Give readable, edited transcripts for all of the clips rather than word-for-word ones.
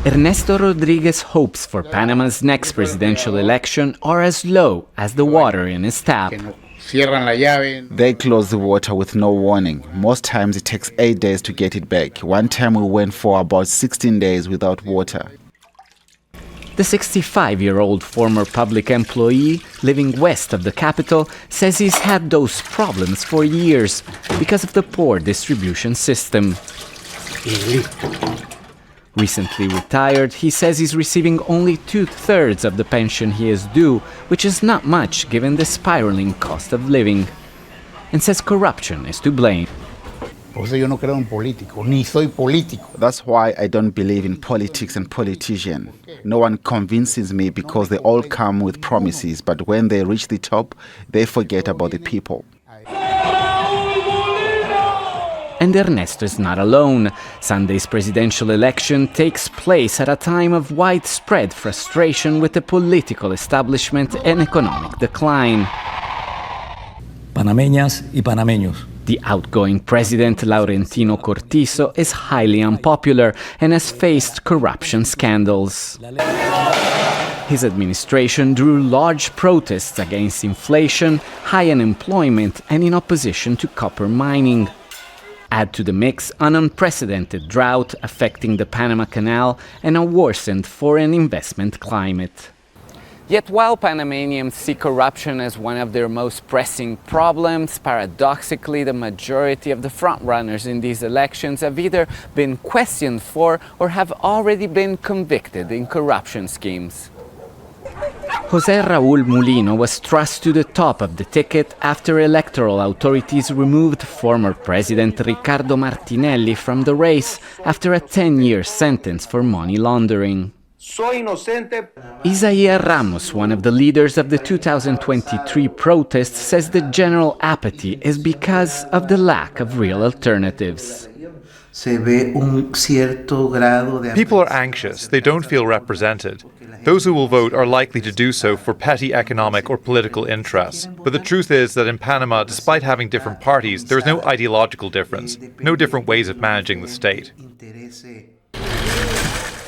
Ernesto Rodriguez's hopes for Panama's next presidential election are as low as the water in his tap. They close the water with no warning. Most times it takes 8 days to get it back. One time we went for about 16 days without water. The 65-year-old former public employee living west of the capital says he's had those problems for years because of the poor distribution system. Recently retired, he says he's receiving only 2/3 of the pension he is due, which is not much given the spiraling cost of living, and says corruption is to blame. That's why I don't believe in politics and politicians. No one convinces me because they all come with promises, but when they reach the top, they forget about the people. And Ernesto is not alone. Sunday's presidential election takes place at a time of widespread frustration with the political establishment and economic decline. Panameñas y panameños. The outgoing president, Laurentino Cortizo, is highly unpopular and has faced corruption scandals. His administration drew large protests against inflation, high unemployment, and in opposition to copper mining. Add to the mix an unprecedented drought affecting the Panama Canal and a worsened foreign investment climate. Yet while Panamanians see corruption as one of their most pressing problems, paradoxically the majority of the frontrunners in these elections have either been questioned for or have already been convicted in corruption schemes. José Raúl Mulino was thrust to the top of the ticket after electoral authorities removed former President Ricardo Martinelli from the race after a 10-year sentence for money laundering. Isaías Ramos, one of the leaders of the 2023 protests, says the general apathy is because of the lack of real alternatives. People are anxious, they don't feel represented. Those who will vote are likely to do so for petty economic or political interests. But the truth is that in Panama, despite having different parties, there is no ideological difference, no different ways of managing the state.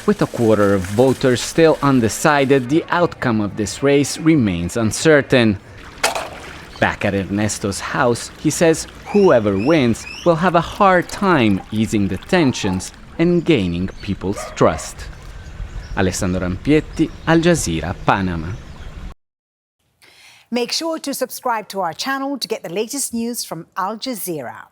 With a quarter of voters still undecided, the outcome of this race remains uncertain. Back at Ernesto's house, he says whoever wins will have a hard time easing the tensions and gaining people's trust. Alessandro Rampietti, Al Jazeera, Panama. Make sure to subscribe to our channel to get the latest news from Al Jazeera.